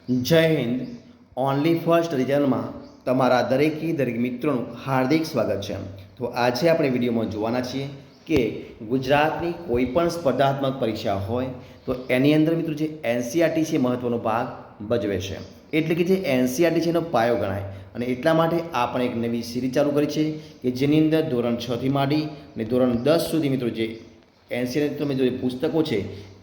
જય Hind. Only first રિઝલ્ટમાં તમારા દરેક મિત્રોનું હાર્દિક સ્વાગત છે. તો આજે આપણે વિડીયોમાં જોવાના છીએ કે ગુજરાતની કોઈ પણ સ્પર્ધાત્મક પરીક્ષા હોય તો એની અંદર મિત્રો જે એનસીઆરટી છે મહત્ત્વનો ભાગ ભજવે છે. એટલે કે જે એનસીઆરટી છે એનો પાયો ગણાય અને એટલા માટે આપણે એક નવી સિરીઝ ચાલુ કરી છે કે જેની અંદર ધોરણ 6 થી માંડી અને ધોરણ 10 સુધી મિત્રો જે એનસીઆરટી મિત્રો જે પુસ્તકો છે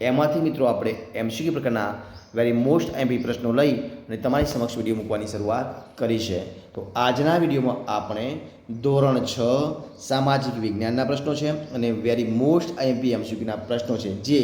એમાંથી મિત્રો આપણે એમસીક્યુ પ્રકારના વેરી મોસ્ટ એમપી પ્રશ્નો લઈ અને તમારી સમક્ષ વિડીયો મૂકવાની શરૂઆત કરી છે. તો આજના વિડીયોમાં આપણે ધોરણ 6 સામાજિક વિજ્ઞાનના પ્રશ્નો છે અને વેરી મોસ્ટ એમપી એમસીક્યુના પ્રશ્નો છે જે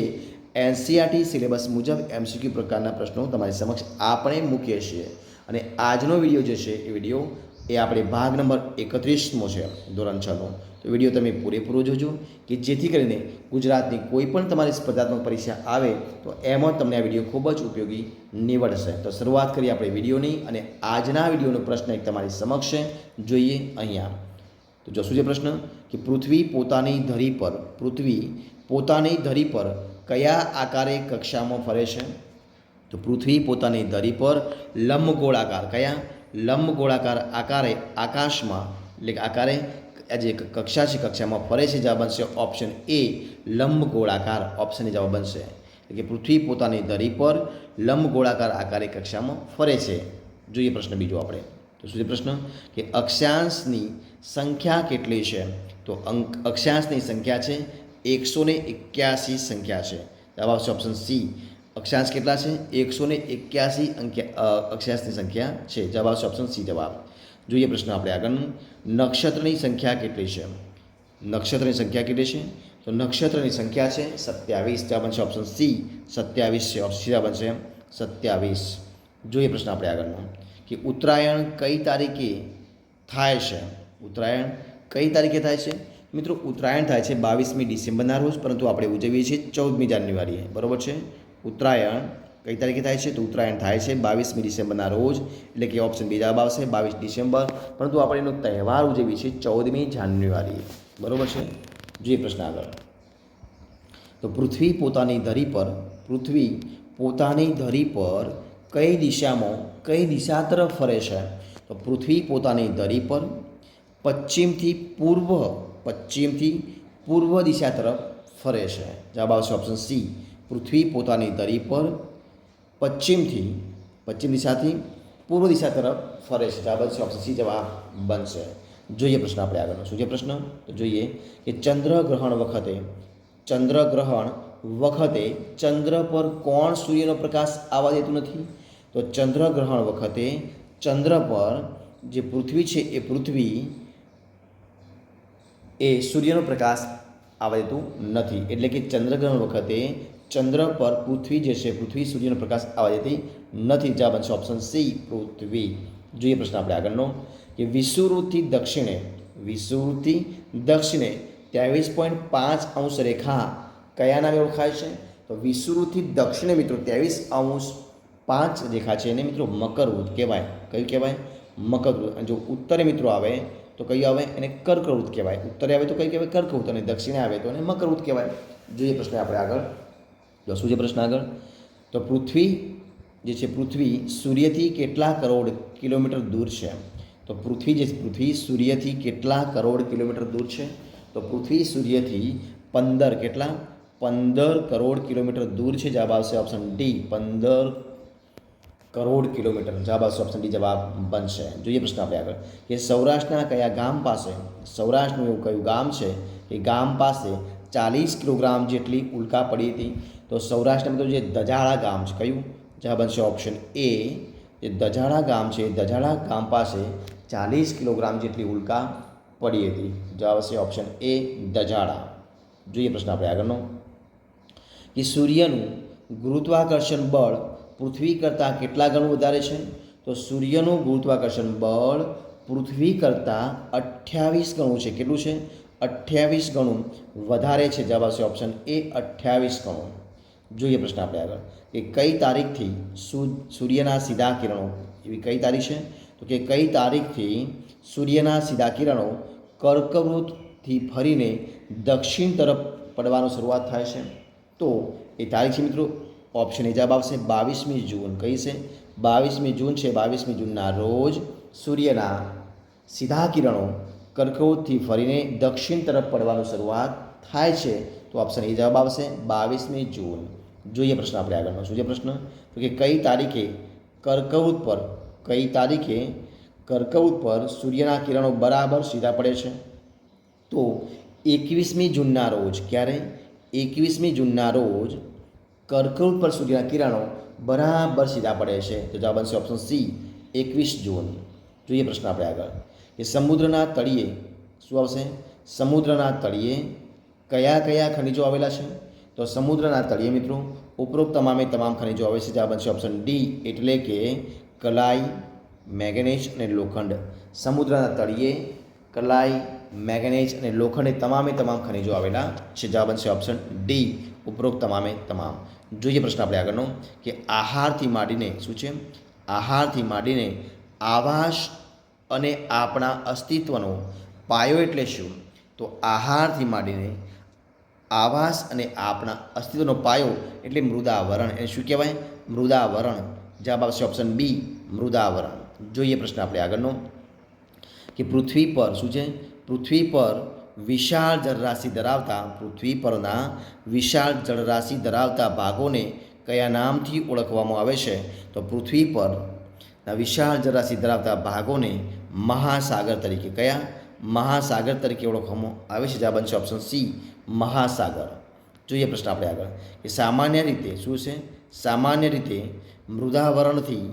એનસીઆરટી સિલેબસ મુજબ એમસીક્યુ પ્રકારના પ્રશ્નો તમારી સમક્ષ આપણે મૂકીએ છીએ. અને આજનો વિડીયો જે છે એ વિડીયો એ આપણે ભાગ નંબર 31મો છે ધોરણ 6નો. તો વિડીયો તમે પૂરેપૂરો જોજો કે જેથી કરીને ગુજરાતની કોઈ પણ તમારી સ્પર્ધાત્મક પરીક્ષા આવે તો એમાં તમને આ વિડીયો ખૂબ જ ઉપયોગી નીવડશે. તો શરૂઆત કરીએ આપણે વિડીયોની અને આજના વિડીયોનો પ્રશ્ન એક તમારી સમક્ષ જોઈએ અહીંયા. તો જોશું જે પ્રશ્ન કે પૃથ્વી પોતાની ધરી પર કયા આકારે કક્ષામાં ફરે છે? તો પૃથ્વી પોતાની ધરી પર લંબગોળાકાર કયા લંબગોળાકાર આકારે આકાશમાં એટલે કે આકારે જે કક્ષા છે કક્ષામાં ફરે છે. જવાબ બનશે ઓપ્શન એ લંબગોળાકાર. ઓપ્શનની જવાબ બનશે એટલે કે પૃથ્વી પોતાની ધરી પર લંબગોળાકાર આકારે કક્ષામાં ફરે છે. જોઈએ પ્રશ્ન બીજો આપણે. તો શું છે પ્રશ્ન કે અક્ષાંશની સંખ્યા કેટલી છે? તો અક્ષાંશની સંખ્યા છે 181 સંખ્યા છે. જવાબ આવશે ઓપ્શન સી. અક્ષાંશ કેટલા છે? 181 અક્ષાંશની સંખ્યા છે. જવાબ આવશે ઓપ્શન સી જવાબ. જોઈએ પ્રશ્ન આપણે આગળનું. નક્ષત્રની સંખ્યા કેટલી છે? નક્ષત્રની સંખ્યા કેટલી છે? તો નક્ષત્રની સંખ્યા છે 27. જવાબ બનશે ઓપ્શન સી 27 છે. ઓપ્શન જવાબ બનશે 27. જોઈએ પ્રશ્ન આપણે આગળનો કે ઉત્તરાયણ કઈ તારીખે થાય છે? ઉત્તરાયણ કઈ તારીખે થાય છે? મિત્રો ઉત્તરાયણ થાય છે 22મી ડિસેમ્બરના રોજ, પરંતુ આપણે ઉજવીએ છીએ 14મી જાન્યુઆરીએ. બરાબર છે. ઉત્તરાયણ કઈ તારીખે થાય છે? તો ઉત્તરાયણ થાય છે 22મી ડિસેમ્બરના રોજ, એટલે કે ઓપ્શન બી જવાબ આવશે 22 ડિસેમ્બર, પરંતુ આપણે એનો તહેવાર ઉજવીએ છીએ 14મી જાન્યુઆરી. બરાબર છે. જોઈએ પ્રશ્ન આગળ. તો પૃથ્વી પોતાની ધરી પર કઈ દિશા તરફ ફરે છે? તો પૃથ્વી પોતાની ધરી પર પશ્ચિમથી પૂર્વ દિશા તરફ ફરે છે. જવાબ આવશે ઓપ્શન સી. પૃથ્વી પોતાની ધરી પર પશ્ચિમ દિશાથી પૂર્વ દિશા તરફ ફરે છે. જવાબ આવશે ઓપ્શન સી જવાબ બનશે. જોઈએ પ્રશ્ન આપણે આગળનો. શું છે પ્રશ્ન? તો જોઈએ કે ચંદ્રગ્રહણ વખતે ચંદ્ર પર કોણ સૂર્યનો પ્રકાશ આવવા દેતું નથી? તો ચંદ્રગ્રહણ વખતે ચંદ્ર પર જે પૃથ્વી છે એ સૂર્યનો પ્રકાશ આવવા દેતું નથી. એટલે કે ચંદ્રગ્રહણ વખતે ચંદ્ર પર પૃથ્વી સૂર્યનો પ્રકાશ આવવા દેતી નથી. જવાબ બનશે ઓપ્શન સી પૃથ્વી. જોઈએ પ્રશ્ન આપણે આગળનો કે વિષુવવૃત્તથી દક્ષિણે 23.5 રેખા કયા નામે ઓળખાય છે? તો વિષુવવૃત્તથી દક્ષિણે મિત્રો 23.5 રેખા છે એને મિત્રો મકરવૃત્ત કહેવાય. કયું કહેવાય? મકરવૃત્ત. અને જો ઉત્તરે મિત્રો આવે તો કયું આવે? એને કર્કવૃત્ત કહેવાય. ઉત્તરે આવે તો કઈ કહેવાય? કર્કવૃત્ત. અને દક્ષિણે આવે તો એને મકરવૃત્ત કહેવાય. જોઈએ પ્રશ્ન આપણે આગળ. તો શું છે પ્રશ્ન આગળ? તો પૃથ્વી સૂર્યથી કેટલા કરોડ કિલોમીટર દૂર છે? તો પૃથ્વી સૂર્યથી કેટલા કરોડ કિલોમીટર દૂર છે? તો પૃથ્વી સૂર્યથી 15 કરોડ કિલોમીટર દૂર છે. જવાબ આવશે ઓપ્શન ડી 15 કરોડ કિલોમીટર. જવાબ આવશે ઓપ્શન ડી જવાબ બનશે. જોઈએ પ્રશ્ન આપણે આગળ કે સૌરાષ્ટ્રના કયા ગામ પાસે, સૌરાષ્ટ્રનું એવું કયું ગામ છે કે ગામ પાસે 40 કિલોગ્રામ જેટલી ઉલ્કા પડી હતી? તો સૌરાષ્ટ્રમાં તો જે દજાડા ગામ છે, કયું? જવાબ બનશે ઓપ્શન એ. જે દજાડા ગામ છે દજાડા ગામ પાસે 40 કિલોગ્રામ જેટલી ઉલ્કા પડી હતી. જવાબ આવશે ઓપ્શન એ દજાડા. જોઈએ પ્રશ્ન આપણે આગળનો કે સૂર્યનું ગુરુત્વાકર્ષણ બળ પૃથ્વી કરતાં કેટલા ગણું વધારે છે? તો સૂર્યનું ગુરુત્વાકર્ષણ બળ પૃથ્વી કરતાં 28 ગણું છે. કેટલું છે? 28 ગણું વધારે છે. જવાબ આવશે ઓપ્શન એ 28 ગણું. જોઈએ પ્રશ્ન આપણે આગળ કે કઈ તારીખથી સૂર્યના સીધા કિરણો, એવી કઈ તારીખ છે? તો કે કઈ તારીખથી સૂર્યના સીધા કિરણો કર્કવૃત્તથી ફરીને દક્ષિણ તરફ પડવાનું શરૂઆત થાય છે? તો એ તારીખ છે મિત્રો ઓપ્શન એ જવાબ આવશે 22મી જૂન. કઈ છે? 22મી જૂન છે. 22મી જૂનના રોજ સૂર્યના સીધા કિરણો કર્કવૃતથી ફરીને દક્ષિણ તરફ પડવાનું શરૂઆત થાય છે. તો ઓપ્શન એ જવાબ આવશે 22મી જૂન. જોઈએ પ્રશ્ન આપણે આગળનો. શું છે પ્રશ્ન? તો કે કઈ તારીખે કર્કવૃત પર સૂર્યના કિરણો બરાબર સીધા પડે છે? તો 21મી જૂનના રોજ. ક્યારે? 21મી જૂનના રોજ કર્કવૃત પર સૂર્યના કિરણો બરાબર સીધા પડે છે. તો જવાબ બનશે ઓપ્શન સી 21 જૂન. જોઈએ પ્રશ્ન આપણે આગળ કે સમુદ્રના તળિયે શું આવશે? સમુદ્રના તળિયે કયા કયા ખનિજો આવેલા છે? તો સમુદ્રના તળિયે મિત્રો ઉપરોક્ત તમામ ખનિજો આવે છે. જવાબ બનશે ઓપ્શન ડી એટલે કે કલાઈ, મેંગેનીઝ અને લોખંડ. સમુદ્રના તળિયે કલાઈ, મેંગેનીઝ અને લોખંડ તમામ ખનિજો આવેલા છે. જવાબ બનશે ઓપ્શન ડી ઉપરોક્ત તમામ. જોઈએ પ્રશ્ન આપણે આગળનો કે આહારથી માંડીને શું છે? આહારથી માંડીને આવાસ અને આપણા અસ્તિત્વનો પાયો એટલે શું? તો આહારથી માંડીને આવાસ અને આપણા અસ્તિત્વનો પાયો એટલે મૃદાવરણ. એને શું કહેવાય? મૃદાવરણ. જવાબ આવશે ઓપ્શન બી મૃદાવરણ. જોઈએ પ્રશ્ન આપણે આગળનો કે પૃથ્વી પર શું છે? પૃથ્વી પર વિશાળ જળરાશિ ધરાવતા ભાગોને કયા નામથી ઓળખવામાં આવે છે? તો પૃથ્વી પર વિશાળ જળરાશિ ધરાવતા ભાગોને મહાસાગર તરીકે કયા? મહાસાગર તરીકે ઓળખવામાં આવે છે. જવાબ બનશે ઓપ્શન સી મહાસાગર. જોઈએ પ્રશ્ન આપણે આગળ કે સામાન્ય રીતે શું છે? સામાન્ય રીતે મૃદાવરણથી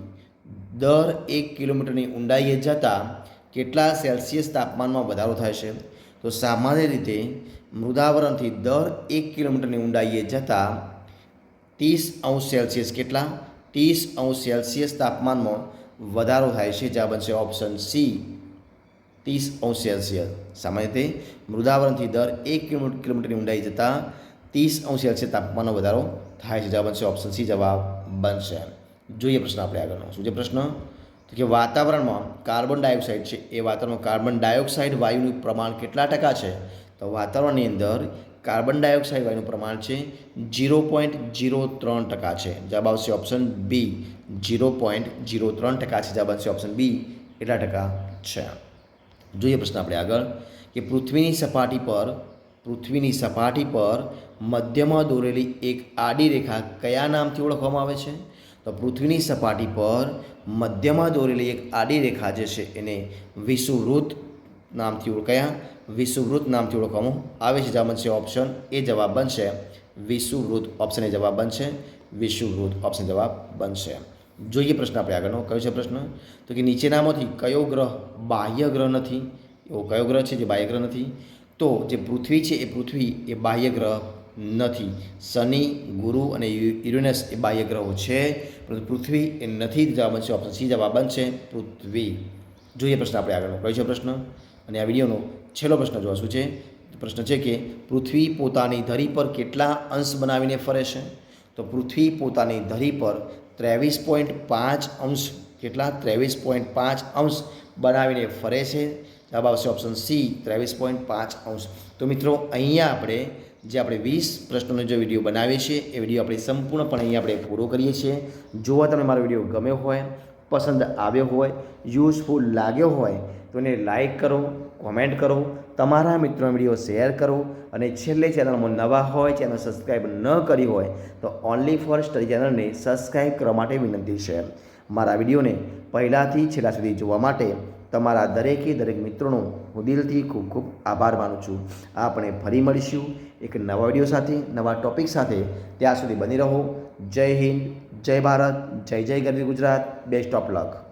દર 1 કિલોમીટરની ઊંડાઈએ જતાં કેટલા સેલ્સિયસ તાપમાનમાં વધારો થાય છે? તો સામાન્ય રીતે મૃદાવરણથી દર 1 કિલોમીટરની ઊંડાઈએ જતાં 30°C કેટલા? 30°C તાપમાનમાં વધારો થાય છે. જવાબ બનશે ઓપ્શન સી 30°C. સામાન્ય રીતે મૃદાવરણથી દર 1 કિલોમીટરની ઊંડાઈ જતાં 30°C તાપમાનનો વધારો થાય છે. જવાબ બનશે ઓપ્શન સી જવાબ બનશે. જોઈએ પ્રશ્ન આપણે આગળનો. શું છે પ્રશ્ન? તો કે વાતાવરણમાં કાર્બન ડાયોક્સાઇડ છે એ વાતાવરણમાં કાર્બન ડાયોક્સાઇડ વાયુનું પ્રમાણ કેટલા ટકા છે? તો વાતાવરણની અંદર કાર્બન ડાયોક્સાઇડ વાયુનું પ્રમાણ છે 0.03% છે. જવાબ આવશે ઓપ્શન બી 0.03% છે. જવાબ આવશે ઓપ્શન બી એટલા ટકા છે. જોઈએ પ્રશ્ન આપણે આગળ કે પૃથ્વીની સપાટી પર મધ્યમાં દોરેલી એક આડી રેખા કયા નામથી ઓળખવામાં આવે છે? તો પૃથ્વીની સપાટી પર મધ્યમાં દોરેલી એક આડી રેખા જે છે એને વિષુવવૃત્ત નામથી ઓળખવામાં આવે છે. જવાબ બનશે ઓપ્શન એ જવાબ બનશે વિષુવવૃત્ત. ઓપ્શન એ જવાબ બનશે વિષુવવૃત્ત. ઓપ્શન જવાબ બનશે. જોઈએ પ્રશ્ન આપણે આગળનો. કયો છે પ્રશ્ન? તો કે નીચેનામાંથી કયો ગ્રહ બાહ્ય ગ્રહ નથી? એવો કયો ગ્રહ છે જે બાહ્ય ગ્રહ નથી? તો જે પૃથ્વી છે એ બાહ્ય ગ્રહ નથી. શનિ, ગુરુ અને યુરેનસ એ બાહ્ય ગ્રહો છે પરંતુ પૃથ્વી એ નથી. જવાબ બનશે ઓપ્શન સી જવાબ બનશે પૃથ્વી. જોઈએ પ્રશ્ન આપણે આગળનો. કયો છે પ્રશ્ન? અને આ વિડીયોનો છેલ્લો પ્રશ્ન જોવા શું છે? પ્રશ્ન છે કે પૃથ્વી પોતાની ધરી પર કેટલા અંશ બનાવીને ફરે છે? તો પૃથ્વી પોતાની ધરી પર 23.5 અંશ કેટલા? 23.5 અંશ બનાવીને ફરે છે. જવાબ આવશે ઓપ્શન સી 23.5 અંશ. તો મિત્રો અહીંયા આપણે 20 પ્રશ્નોનો જે વિડીયો બનાવીએ છીએ એ વિડીયો આપણે સંપૂર્ણપણે અહીંયા આપણે પૂરો કરીએ છીએ. જો તમને મારો વિડીયો ગમ્યો હોય, પસંદ આવ્યો હોય, યુઝફુલ લાગ્યો હોય તો એને લાઈક કરો, કોમેન્ટ કરો, તમારા મિત્રોને વિડીયો શેર કરો અને છેલ્લે ચેનલમાં નવા હોય, ચેનલ સબસ્ક્રાઈબ ન કરી હોય તો ઓનલી ફોર સ્ટડી ચેનલને સબસ્ક્રાઈબ કરવા માટે વિનંતી છે. મારા વિડીયોને પહેલાંથી છેલ્લા સુધી જોવા માટે તમારા દરેક મિત્રોનો હું દિલથી ખૂબ ખૂબ આભાર માનું છું. આપણે ફરી મળીશું એક નવા વિડીયો સાથે, નવા ટૉપિક સાથે. ત્યાં સુધી બની રહો. જય હિન્દ, જય ભારત, જય ગરવી ગુજરાત. Best of luck.